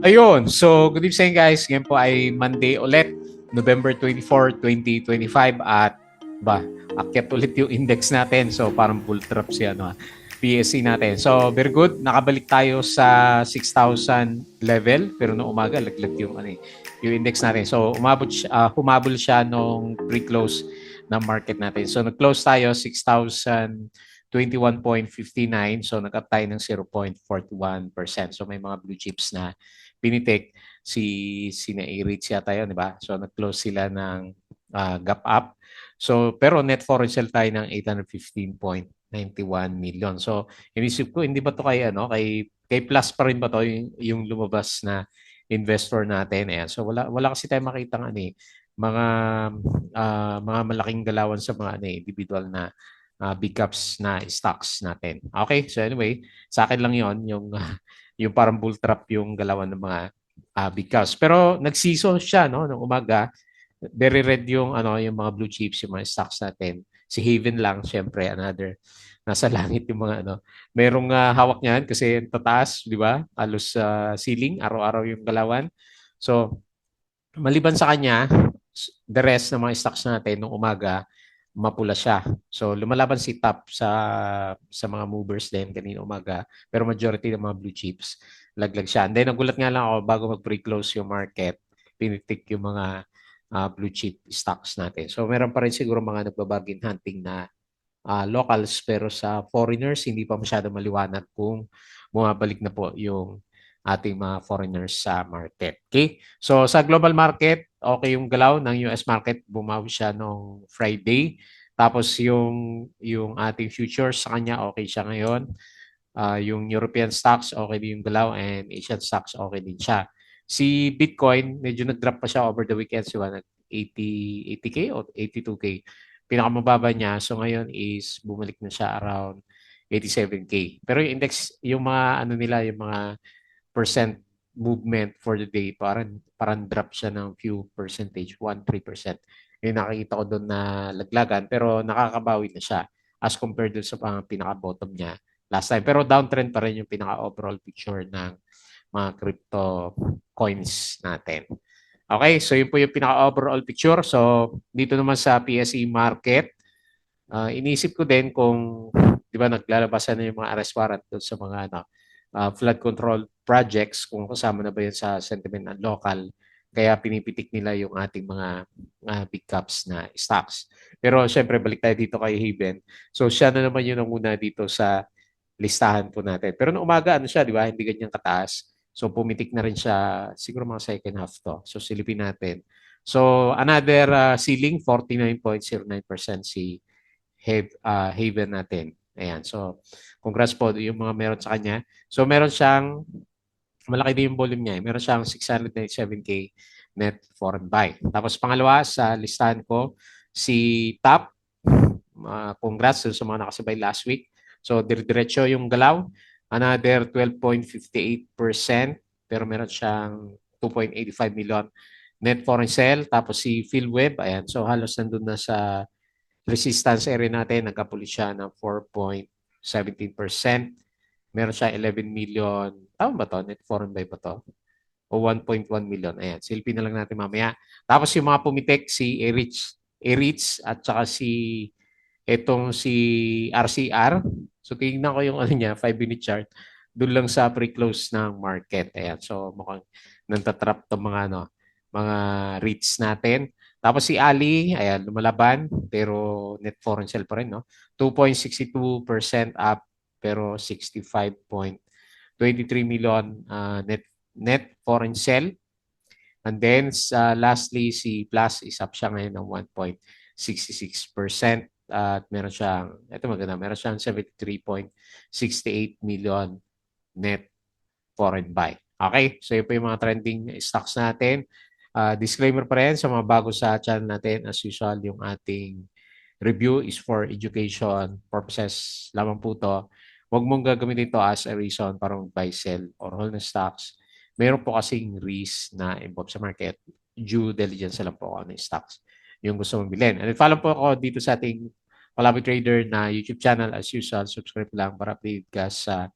Ayun, so good evening guys. Ngayon po ay Monday ulit, November 24, 2025 at akyat ulit yung index natin. So parang bull trap si PSC natin. So very good, nakabalik tayo sa 6,000 level pero noong umaga laglag yung index natin. So humabol siya nung pre-close ng market natin. So nag-close tayo 6,021.59. So nag-up tayo ng 0.41%. So may mga blue chips na pinitik si na A-Rates yata yun, di ba? So nag-close sila ng gap up. So pero net foreign sale tayo ng 815.91 million. So inisip ko hindi ba to kay plus pa rin ba to yung lumabas na investor natin. Ayan. So wala kasi tayo makita mga mga malaking galawan sa mga individual na big caps na stocks natin. Okay, so anyway, sa akin lang 'yon yung parang bull trap yung galawan ng mga big caps. Pero nagsiso siya no nung umaga. Very red yung mga blue chips, yung mga stocks natin. Si Haven lang, syempre, another nasa langit yung mga Merong hawak niyan kasi tataas, di ba? Halos ceiling, araw-araw yung galawan. So, maliban sa kanya, the rest ng mga stocks natin nung umaga, mapula siya. So lumalaban si Top sa mga movers din kanina umaga, pero majority ng mga blue chips laglag siya. And then nagulat nga lang ako bago mag-pre-close yung market, pinitik yung mga blue chip stocks natin. So meron pa rin siguro mga nagbabargain hunting na locals pero sa foreigners hindi pa masyado maliwanag kung bumabalik na po yung ating mga foreigners sa market. Okay? So sa global market, okay yung galaw ng US market, bumawi siya nung Friday. Tapos yung ating futures sa kanya okay siya ngayon. Yung European stocks okay din yung galaw and Asian stocks okay din siya. Si Bitcoin medyo nag-drop pa siya over the weekend, so nag 80k o 82k. Pinakamababa niya so ngayon is bumalik na siya around 87k. Pero yung index, yung mga nila, yung mga percent movement for the day, parang drop siya ng few percentage, 1-3%. Yung nakikita ko doon na laglagan, pero nakakabawi na siya as compared dun sa pinaka-bottom niya last time. Pero downtrend pa rin yung pinaka-overall picture ng mga crypto coins natin. Okay, so yun po yung pinaka-overall picture. So dito naman sa PSE market, inisip ko din kung, di ba, naglalabasan na yung mga arrest warrant doon sa mga flood control projects, kung kasama na ba yun sa sentiment and local. Kaya pinipitik nila yung ating mga big caps na stocks. Pero syempre, balik tayo dito kay Haven. So siya na naman yun ang una dito sa listahan po natin. Pero noong umaga, siya, di ba? Hindi ganyan kataas. So pumitik na rin siya, siguro mga second half to. So silipin natin. So another ceiling, 49.09% si Haven natin. Ayan. So, congrats po yung mga meron sa kanya. So, meron siyang, malaki din yung volume niya. Meron siyang 697k net foreign buy. Tapos, pangalawa sa listahan ko, si Top. Congrats sa mga nakasabay last week. So, diretso yung galaw. Another 12.58%. Pero meron siyang 2.85 million net foreign sale. Tapos si PhilWeb, ayan. So, halos nandun na sa resistance area natin, nagkapulit siya ng 4.17%. Meron siya 11 million. Tama ba to? Net foreign buy ba to? O 1.1 million. Ayan, silpin na lang natin mamaya. Tapos yung mga pumitek, si Erich at saka si RCR. So tingnan ko yung niya, 5-minute chart. Doon lang sa pre-close ng market. Ayan, so mukhang nantatrap itong mga REITs natin. Tapos si Ali, ayan, lumalaban, pero net foreign sale pa rin, no? 2.62% up, pero 65.23 million net foreign sale. And then, lastly, si Plus is up siya ngayon ng 1.66%. At meron siyang, ito maganda, meron siyang 73.68 million net foreign buy. Okay, so yun po yung mga trending stocks natin. Disclaimer pa rin sa mga bago sa channel natin, as usual, yung ating review is for education purposes lamang po to. Huwag mong gagamitin ito as a reason para mag-buy, sell, or hold na stocks. Meron po kasing risk na involved sa market. Due diligence lang po ano yung stocks yung gusto mong bilhin. And follow po ako dito sa ating Palabi Trader na YouTube channel. As usual, subscribe lang para update ka sa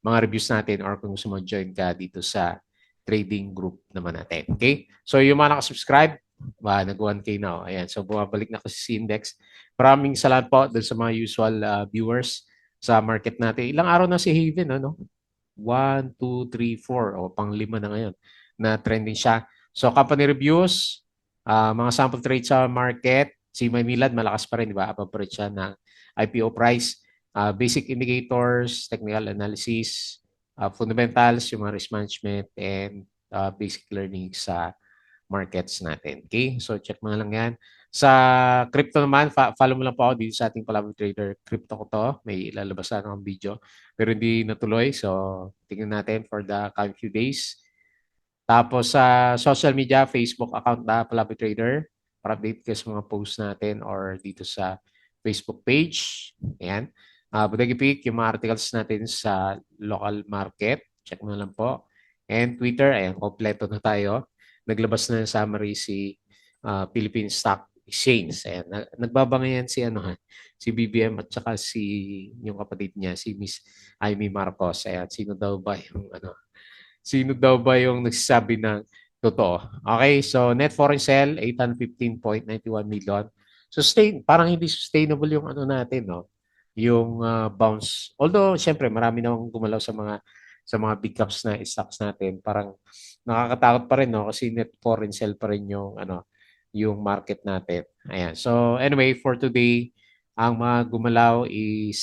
mga reviews natin or kung gusto mo join ka dito sa trading group naman natin. Okay? So yung mga nakasubscribe, nag 1K na. Ayan. So bumabalik na kasi si Index. Maraming salamat po dun sa mga usual viewers sa market natin. Ilang araw na si Haven, ano? 1, 2, 3, 4. O, pang-5 na ngayon na trending siya. So company reviews, mga sample trades sa market. Si Maynilad, malakas pa rin, di ba? Above pa rin siya ng IPO price. Basic indicators, technical analysis, fundamentals, yung mga risk management, and basic learning sa markets natin. Okay? So, check mo na lang yan. Sa crypto naman, follow mo lang po ako dito sa ating Palawan Trader Crypto ko to. May ilalabas na ng video. Pero hindi natuloy. So, tingnan natin for the coming few days. Tapos sa social media, Facebook account na Palawan Trader para update kayo sa mga posts natin or dito sa Facebook page. Ayan. Budagi Peak, yung mga articles natin sa local market. Check mo na lang po. And Twitter, ayan, kompleto na tayo. Naglabas na ng summary si Philippine Stock Exchange. Ayan, nagbabangayan si si BBM at saka si yung kapatid niya, si Miss Amy Marcos. Ayan, sino daw ba yung nagsasabi ng totoo? Okay, so net foreign sale 815.91 million. Parang hindi sustainable yung natin, no? Yung bounce. Although syempre marami nang gumalaw sa mga big caps na stocks natin. Parang nakakatakot pa rin, no? Kasi net foreign sale pa rin yung market natin. Ayan. So anyway, for today, ang mga gumalaw is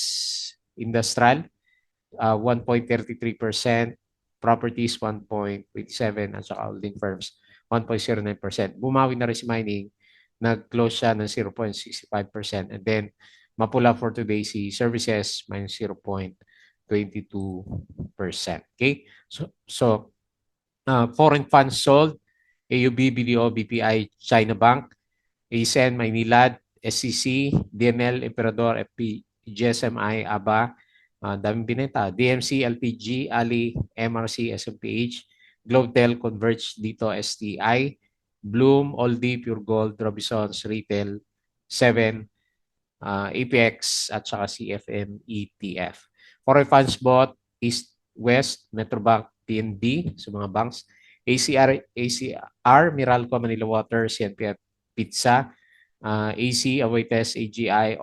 industrial, 1.33%, properties 1.27%, at saka holding firms 1.09%. Bumawi na rin si mining, nag-close siya ng 0.65%, and then mapula for today si services minus 0.22%. Okay? So foreign funds sold, AUB, BDO, BPI, China Bank, ASEN, Maynilad, SCC, DNL, Emperador, FP, GSMI, ABA, daming binenta. DMC, LPG, Ali, MRC, SMPH, Globetel, Converge, dito, STI, Bloom, Aldi, Pure Gold, Robinsons, Retail, 7, APX, at saka CFM ETF. Foreign funds bought, East, West, Metrobank, PNB, sa mga banks, ACR, Meralco, Manila Water, CNPF, Pizza, AC, Awaites, AGI,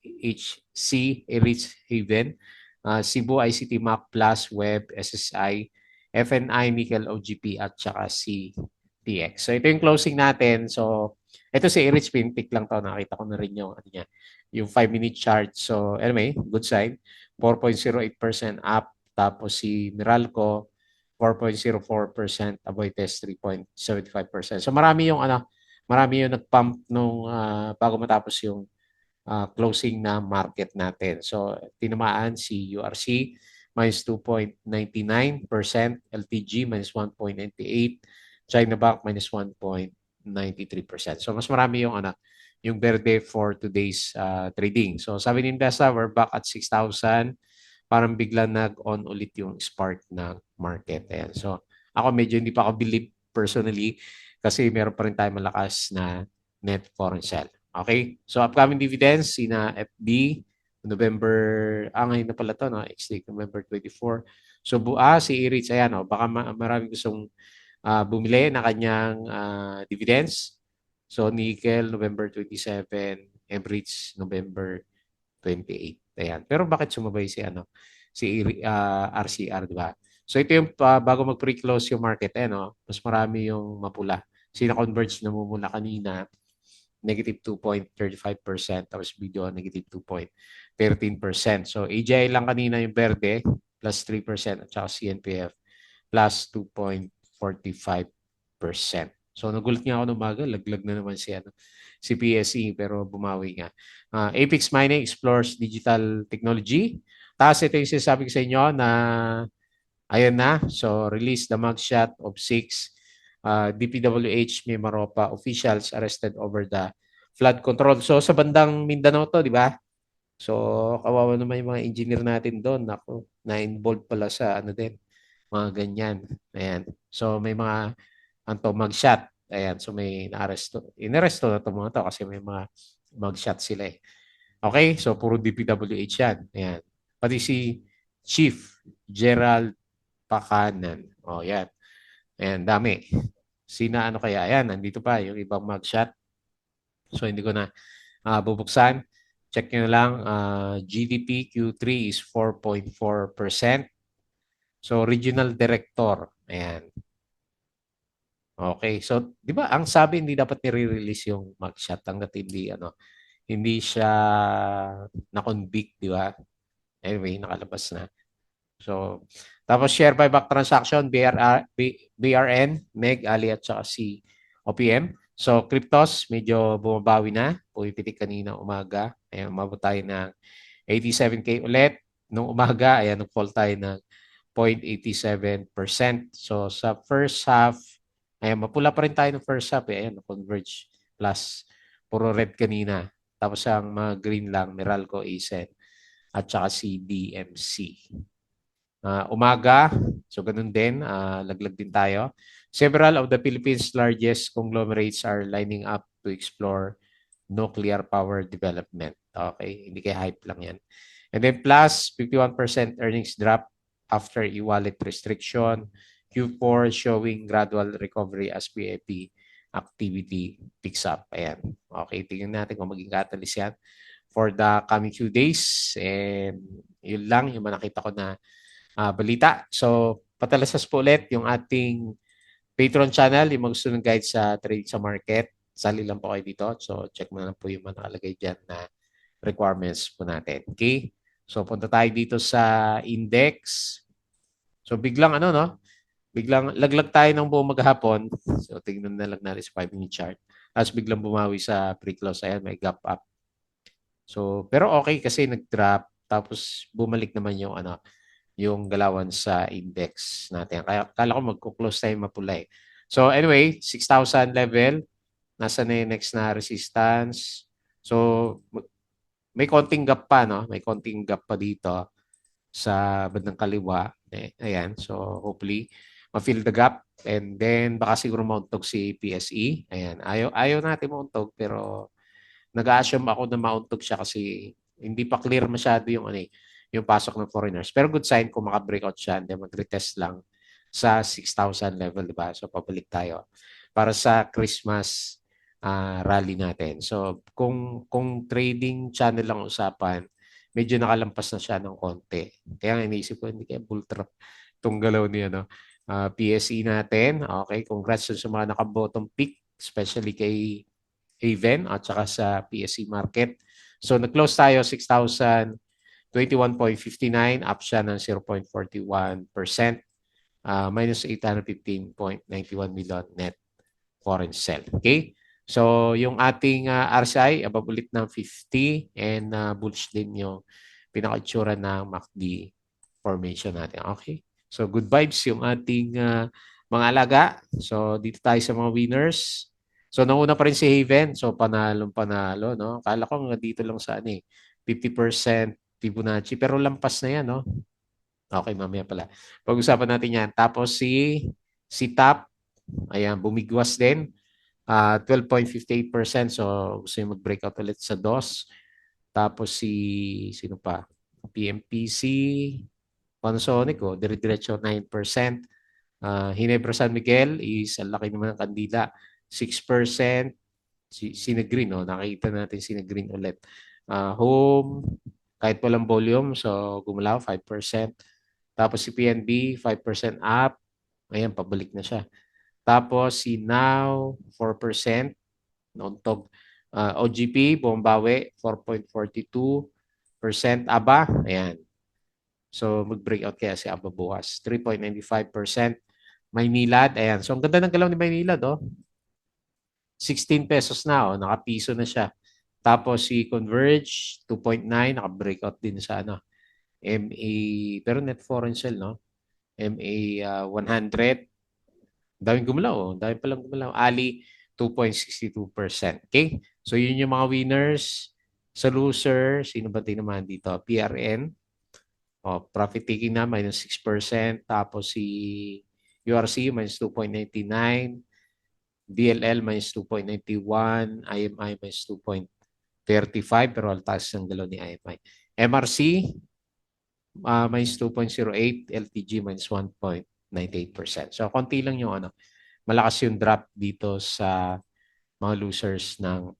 HC, Rich Haven, Cebu, ICT, Mac Plus, Web, SSI, FNI, Nickel, OGP, at saka CTX. So ito yung closing natin. So ito si Rich Pintic lang to. Nakita ko na rin yung 5-minute chart. So anyway, good sign. 4.08% up. Tapos si Meralco, 4.04%, Aboitiz 3.75%. So marami yung nag-pump nung bago matapos yung closing na market natin. So tinamaan si URC minus 2.99%, LTG minus 1.98%, China Bank minus 1.93%. So mas marami yung verde for today's trading. So sabi ni Investa, we're back at 6,000. Parang bigla nag-on ulit yung spark ng market. Ayan. So ako medyo hindi pa ako believe personally kasi meron pa rin tayo malakas na net foreign sale. Okay? So upcoming dividends, sina FB, November, ngayon na pala to, no? X-date, November 24. So si Irich, ayan, baka maraming gustong bumili na kanyang dividends. So Nickel, November 27, Enbridge, November 28. Ayan. Pero bakit sumabay si RCR, di ba? So ito yung bago mag-pre-close yung market, mas marami yung mapula. Sina-converge na mumula kanina, negative 2.35%, tapos video negative 2.13%. So AGI lang kanina yung verde, plus 3%, at saka CNPF, plus 2.45%. So nagulat nga ako ng umaga, laglag na naman si PSE, pero bumawi nga. Apex Mining explores digital technology. Tapos ito yung sinasabi ko sa inyo na ayan na. So release the mugshot of 6 DPWH Mimaropa officials arrested over the flood control. So sa bandang Mindanao to, di ba? So kawawa naman yung mga engineer natin doon. Ako, na-involved pala sa din, mga ganyan. Ayan. So may mga mugshot. Ayan. So may inaresto na itong mga to kasi may mga mugshot sila eh. Okay? So puro DPWH yan. Ayan. Pati si Chief Gerald Pakanan. O yan. Ayan, dami. Sina ano kaya? Ayan, nandito pa yung ibang mugshot. So, hindi ko na bubuksan. Check nyo na lang. GDP Q3 is 4.4%. So, regional director. Ayan. Okay. So, di ba, ang sabi hindi dapat nire-release yung mugshot hanggat hindi siya na-convict, di ba? Anyway, nakalabas na. So, tapos share buyback transaction, BRN, MEG, Ali at saka si OPM. So, cryptos, medyo bumabawi na. Pumipitik kanina umaga. Ayan, umabot tayo ng 87K ulit. Nung umaga, ayan, nag-fall tayo ng 0.87%. So, sa first half, ayan, mapula pa rin tayo ng first half. Ayan, converge plus. Puro red kanina. Tapos ang mga green lang, Meralco, ASEN, at saka si DMC. Umaga, so ganun din, laglag din tayo. Several of the Philippines' largest conglomerates are lining up to explore nuclear power development. Okay, hindi kaya hype lang yan. And then plus, 51% earnings drop after e-wallet restriction. Q4 showing gradual recovery as PAP activity picks up. Ayan. Okay, tingnan natin kung maging catalyst yan for the coming few days. And yun lang yung nakita ko na balita. So, patalasas po ulit yung ating Patreon channel, yung mga gusto ng guide sa trade sa market. Sali lang po kayo dito. So, check mo na lang po yung mga nakalagay dyan na requirements po natin. Okay? So, punta tayo dito sa index. So, biglang no? Biglang laglag tayo ng buong maghapon. So, tingnan na lang natin sa 5-minute chart. Tapos biglang bumawi sa pre-close. Ayan, may gap up. So, pero okay kasi nag-drop. Tapos bumalik naman yung galawan sa index natin. Kaya kala ko magko-close tayo mapula eh. So anyway, 6,000 level. Nasa na yung next na resistance. So may konting gap pa, no? May konting gap pa dito sa bandang kaliwa. Ayan. So hopefully, ma-fill the gap. And then baka siguro mauntog si PSE. Ayan. Ayaw natin mauntog pero nag-assume ako na mauntog siya kasi hindi pa clear masyado yung pasok ng foreigners. Pero good sign kung maka-breakout siya and then mag-retest lang sa 6,000 level, di ba? So, pabalik tayo para sa Christmas rally natin. So, kung trading channel lang usapan, medyo nakalampas na siya ng konti. Kaya nga iniisip ko, hindi kaya bull trap itong galaw niya, no? PSE natin, okay, congrats sa mga naka-bottom pick, especially kay Haven at saka sa PSE market. So, nag-close tayo 6,021.59, up siya ng 0.41%, minus 815.91 million net foreign sell. Okay? So, yung ating RSI, above ulit ng 50 and bullish din yung pinaka-itsura ng MACD formation natin. Okay? So, good vibes yung ating mga alaga. So, dito tayo sa mga winners. So, nauna pa rin si Haven. So, panalo, no? Akala ko nga dito lang sa 50% Fibonacci. Pero lampas na yan, no? Okay, mamaya pala. Pag-usapan natin yan. Tapos si TAP, ayan, bumigwas din. 12.58%. So, gusto yung mag-breakout ulit sa DOS. Tapos sino pa? PMPC, Panasonic, dire-diretso 9%. Hinebra San Miguel is ang laki naman ng kandila. 6%. Sinagreen, no? Nakita natin Sinagreen ulit. Home, kahit walang volume, so gumalaw, 5%. Tapos si PNB, 5% up. Ayan, pabalik na siya. Tapos si Now, 4%. Nauntog. OGP, Bombawe, 4.42%. ABA, ayan. So, mag-breakout kaya si ABA bukas. 3.95%. Maynilad, ayan. So, ang ganda ng galaw ni Maynilad, 16 pesos na, nakapiso na siya. Tapos si Converge, 2.9, naka-breakout din sa MA, pero net foreign sell, no? MA 100, daming gumalaw, dami palang gumalaw. Ali, 2.62%. Okay? So, yun yung mga winners. Sa loser, sino ba naman dito? PRN, profit taking na, minus 6%. Tapos si URC, minus 2.99. DLL minus 2.91, IMI minus 2.35, pero altas ang galaw ni IMI. MRC minus 2.08, LTG minus 1.09. 98%. So, konti lang yung ano, malakas yung drop dito sa mga losers ng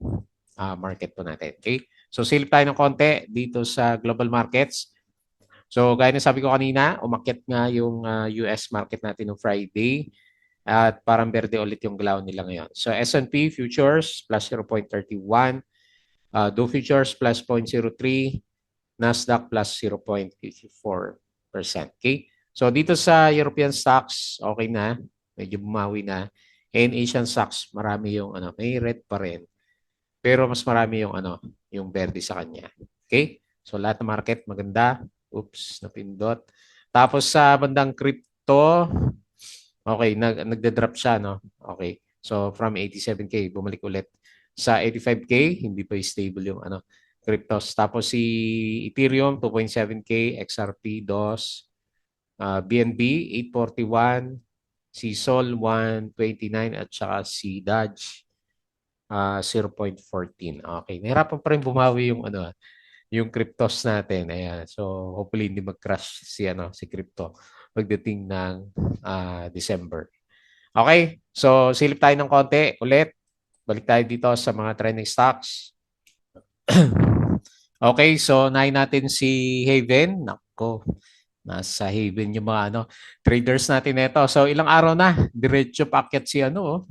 market po natin. Okay? So, silip tayo ng konti dito sa global markets. So, gaya ng sabi ko kanina, umakyat nga yung US market natin noong Friday at parang berde ulit yung galaw nila ngayon. So, S&P futures plus 0.31, Dow futures plus 0.03, Nasdaq plus 0.54%. Okay? So, dito sa European stocks, okay na. Medyo bumawi na. And Asian stocks, marami yung ano, may red pa rin. Pero mas marami yung ano, yung verde sa kanya. Okay? So, lahat ng market maganda. Oops, napindot. Tapos sa bandang crypto, okay, nagde-drop siya, no? Okay. So, from 87K, bumalik ulit sa 85K, hindi pa stable yung ano, cryptos. Tapos si Ethereum, 2.7K, XRP, DOS, BNB, 841, si Sol, 129, at saka si Dodge, 0.14. Okay. Nahirapan pa rin bumawi yung ano, yung cryptos natin. Ayan. So, hopefully hindi mag-crash si ano, si crypto pagdating ng December. Okay? So, silip tayo ng konti ulit. Balik tayo dito sa mga trending stocks. Okay, so nahin natin si Haven. Nako, nasa Haven yung mga ano, traders natin nito. So, ilang araw na, diretso paakyat si ano, oh.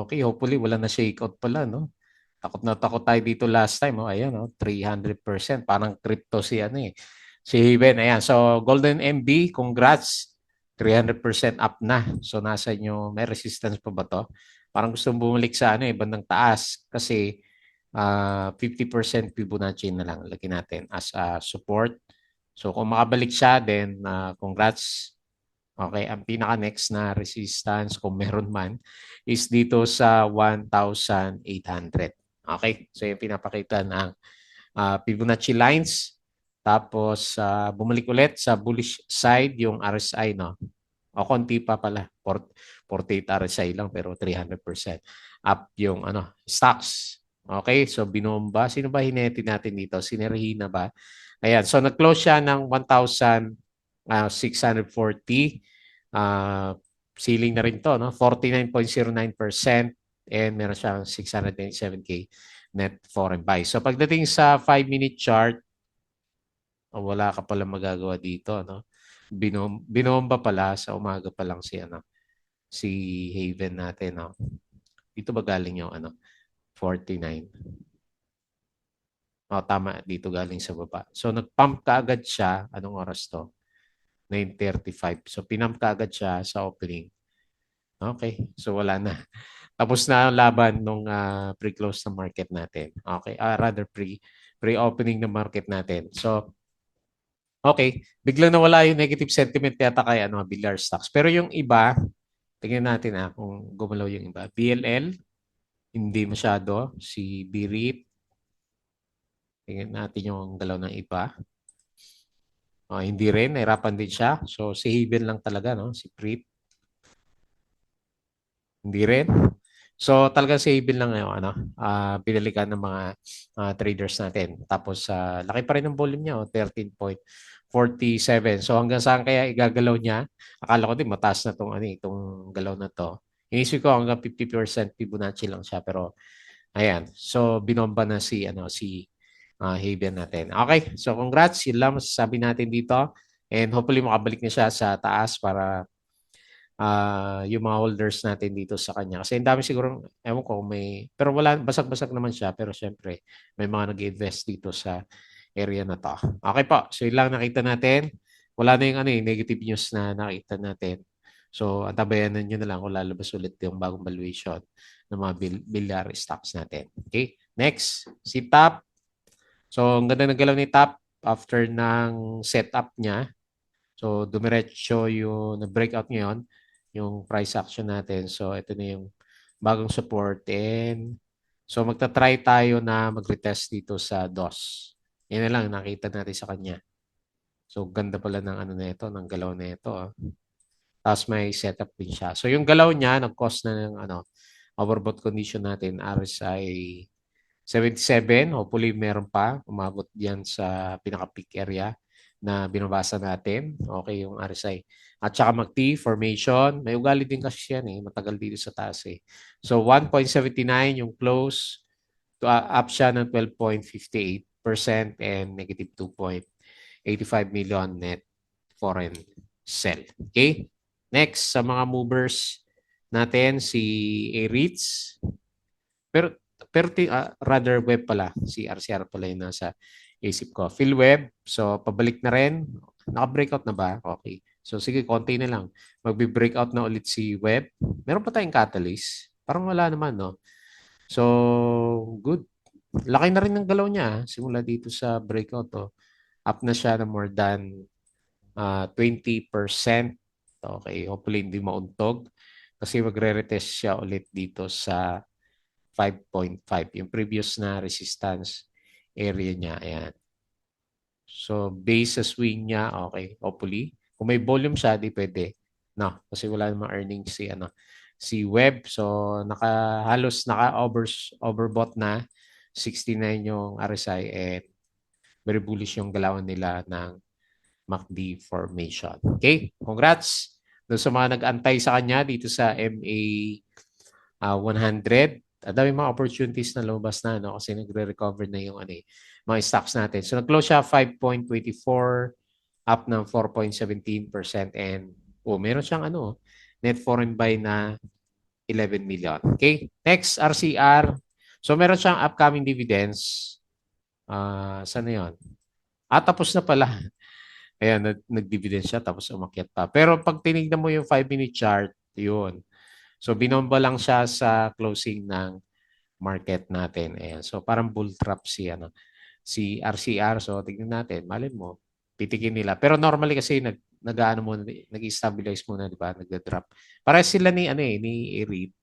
Okay, hopefully wala na shakeout pala, no? Takot na takot tayo dito last time. Oh. Ayan, oh, 300%. Parang crypto si ano eh. Si Haven. Ayan. So, Golden MB, congrats. 300% up na. So, nasa inyo, may resistance pa ba to? Parang gusto bumalik sa ano eh, bandang taas. Kasi 50% Fibonacci na lang lagyan natin as a support. So, kung makabalik siya, then congrats. Okay, ang pinaka-next na resistance, kung meron man, is dito sa 1,800. Okay, so yung pinapakita ng Fibonacci lines. Tapos, bumalik ulit sa bullish side yung RSI, no? O konti pa pala, 48 RSI lang pero 300% up yung ano, stocks. Okay, so binomba. Sino ba hineti natin dito? Si Nerhina ba? Ayan, so nag-close siya ng 1,640. Ceiling na rin to, no? 49.09% and meron siyang 697K net foreign buy. So pagdating sa 5-minute chart, wala ka pala magagawa dito, no? Binomba pala sa umaga pa lang si ano, si Haven natin, no? Dito ba galing yung ano, 49? Oh, tama, dito galing sa baba. So nag-pump kaagad siya, anong oras to? 9:35. So pinump kaagad siya sa opening. Okay, so wala na. Tapos na ang laban nung pre-close na market natin. Okay, rather pre-opening na market natin. So, okay, biglang nawala yung negative sentiment yata kay ano, Villar stocks. Pero yung iba, tingnan natin kung gumalaw yung iba. BLL, hindi masyado. Si BREIT, tingnan natin yung galaw ng iba. Hindi rin, nahirapan din siya. So, si Haven lang talaga, no? Si PREIT, hindi rin. So talaga si Haven lang ngayon, ano, pinalikan ng mga traders natin. Tapos laki pa rin ng volume niya, 13.47. So hanggang saan kaya igagalaw niya? Akala ko din mataas na itong galaw na to. Inisip ko hanggang 50% Fibonacci lang siya pero ayan. So binomba na si Haven natin. Okay, so congrats. Yun lang masasabi natin dito. And hopefully makabalik na siya sa taas para yung mga holders natin dito sa kanya. Kasi ang dami siguro, ewan ko, pero wala, basag-basag naman siya. Pero syempre, may mga nag-invest dito sa area na to. Okay po, so yun lang nakita natin. Wala na yung negative news na nakita natin. So, antabayanan nyo na lang kung lalabas ulit yung bagong valuation ng mga Villar stocks natin. Okay, next, si TAP. So, ang ganda ng galaw ni TAP after ng setup niya. So, dumiretso yung breakout ngayon, yung price action natin. So, ito na yung bagong support. And so, magta-try tayo na mag-retest dito sa DOS. Yan na lang, nakita natin sa kanya. So, ganda pala ng ano na ito, ng galaw na ito. Tapos may setup din siya. So, yung galaw niya, nag-cause na ng overbought condition natin, RSI 77. Hopefully, meron pa. Umabot diyan sa pinaka-peak area na binabasa natin. Okay, yung RSI At saka MACD formation, may ugali din kasi yan matagal dito sa taas So 1.79 yung close, up siya ng 12.58% and negative 2.85 million net foreign sell. Okay? Next, sa mga movers natin, si AREITs. Pero, rather web pala. Si RCR pala yung nasa isip ko. PhilWeb. So, pabalik na rin. Naka-breakout na ba? Okay. So, sige, konti na lang. Magbe-breakout na ulit si web. Meron pa tayong catalyst. Parang wala naman, no? So, good. Laki na rin ng galaw niya. Simula dito sa breakout. Up na siya na more than 20%. Okay, hopefully hindi mauntog. Kasi magre-retest siya ulit dito sa 5.5. Yung previous na resistance area niya. Ayan. So, base sa swing niya, okay, hopefully. Kung may volume siya, di pwede. No, kasi wala namang earnings si Web. So, halos overbought na 69 yung RSI and very bullish yung galawan nila ng MACD formation. Okay? Congrats doon sa mga nag-antay sa kanya dito sa MA 100. Ang dami mga opportunities na lumabas na kasi nagre-recover na yung mga stocks natin. So nag-close siya 5.24 up ng 4.17% and meron siyang net foreign buy na 11 million. Okay? Next, RCR. So meron siyang upcoming dividends. Saan na yun? Tapos na pala. Ayan, nag-dividend siya tapos umakyat pa. Pero pag tinignan mo yung 5-minute chart, yun. So binomba lang siya sa closing ng market natin. Ayan. So parang bull trap si RCR. So tignan natin, malin mo, titikin nila. Pero normally kasi nag-aano muna, nag-stabilize muna, di ba? Nagda-drop. Para sila ni ERIT.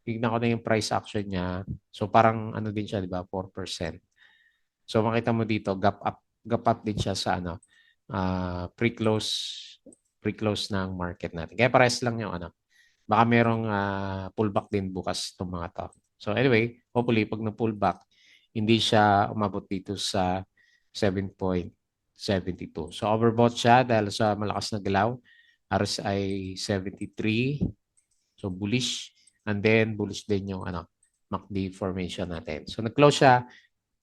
Tignan ko na yung price action niya. So parang din siya, di ba? 4%. So makita mo dito, gap up din siya sa pre-close ng market natin. Kaya pares lang yung baka merong pullback din bukas itong mga to. So anyway, hopefully pag na-pullback, hindi siya umabot dito sa 7.72. So overbought siya dahil sa malakas na galaw. RSI 73. So bullish. And then bullish din yung MACD formation natin. So nag-close siya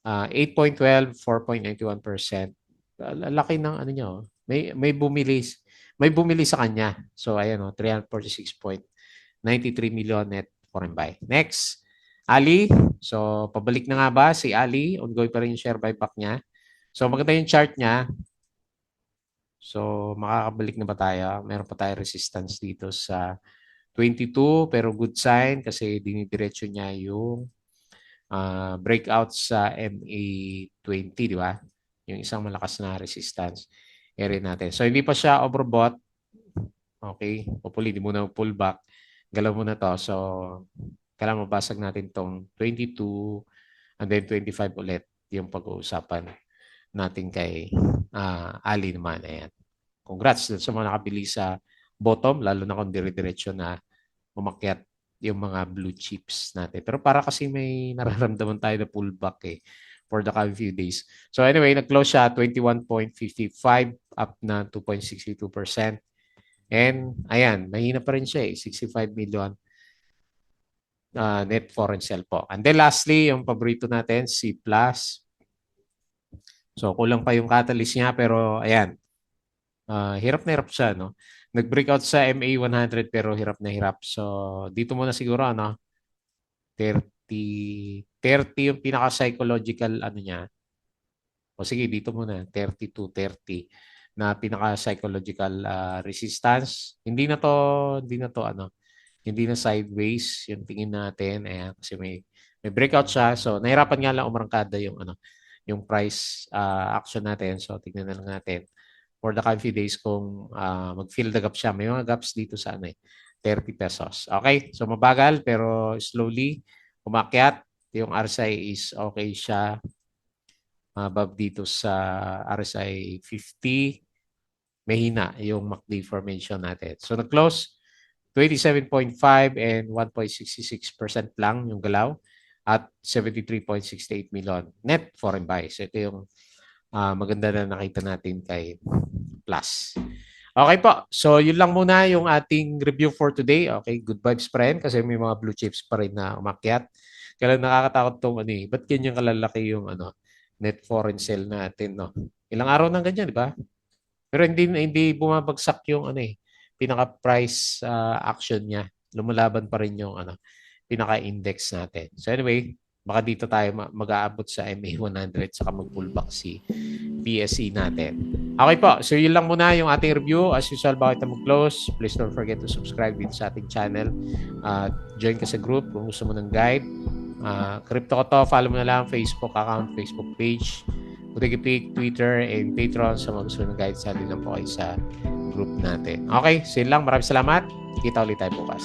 8.12, 4.91%. Laki ng niya. May bumili sa kanya. So ayan 346.93 million net foreign buy. Next, Ali. So pabalik na nga ba si Ali? Ongoing pa rin yung share buyback niya. So maganda yung chart niya. So makakabalik na ba tayo? Meron pa tayo resistance dito sa 22 pero good sign kasi dinidiretso niya yung breakout sa MA20, di ba? Yung isang malakas na resistance area natin. So, hindi pa siya overbought. Okay. Hopefully, hindi muna pullback. Galaw muna to. So, kailangan mabasag natin tong 22 and then 25 ulit yung pag-uusapan natin kay Ali naman. Ayan. Congrats sa mga nakabili sa bottom, lalo na kung dire-diretso na umakyat yung mga blue chips natin. Pero para kasi may nararamdaman tayo na pullback for the coming few days. So anyway, nag-close siya 21.55 up na 2.62%. And ayan, mahina pa rin siya 65 million net foreign sell po. And then lastly, yung paborito natin, C+. So kulang pa yung catalyst niya pero ayan, hirap na hirap siya, no? Nag-breakout sa MA 100 pero hirap na hirap. So dito muna siguro 30 yung pinaka-psychological niya. O sige, dito muna 30 to 30 na pinaka-psychological resistance. Hindi na sideways yung tingin natin. Ayan, kasi may breakout siya. So nahirapan nga lang umangkada yung price action natin. So tingnan na lang natin for the coming few days kung mag-fill the gap siya. May mga gaps dito sa 30 pesos. Okay? So mabagal pero slowly umakyat. Yung RSI is okay siya. Above dito sa RSI 50. Mahina yung MACD formation natin. So nag-close 27.5 and 1.66% lang yung galaw at 73.68 million net foreign buys. Ito yung maganda na nakita natin kay Plus. Okay po. So, yun lang muna yung ating review for today. Okay, good vibes pa rin kasi may mga blue chips pa rin na umakyat. Kaya lang nakakatakot tong ano eh. Ba't ganyan kalalaki yung net foreign sale natin, no? Ilang araw nang ganyan, di ba? Pero hindi bumabagsak yung pinaka price action niya. Lumalaban pa rin yung pinaka index natin. So anyway, baka dito tayo mag-aabot sa MA100 saka mag-pullback si PSE natin. Okay po, so yun lang muna yung ating review. As usual, bago tayo mag-close, please don't forget to subscribe din sa ating channel. Join ka sa group kung gusto mo ng guide. Crypto ko to, follow mo na lang Facebook account, Facebook page, Butigipig, Twitter, and Patreon sa mga gusto ng guide. Sali lang po kayo sa group natin. Okay, so yun lang. Maraming salamat. Kita ulit tayo bukas.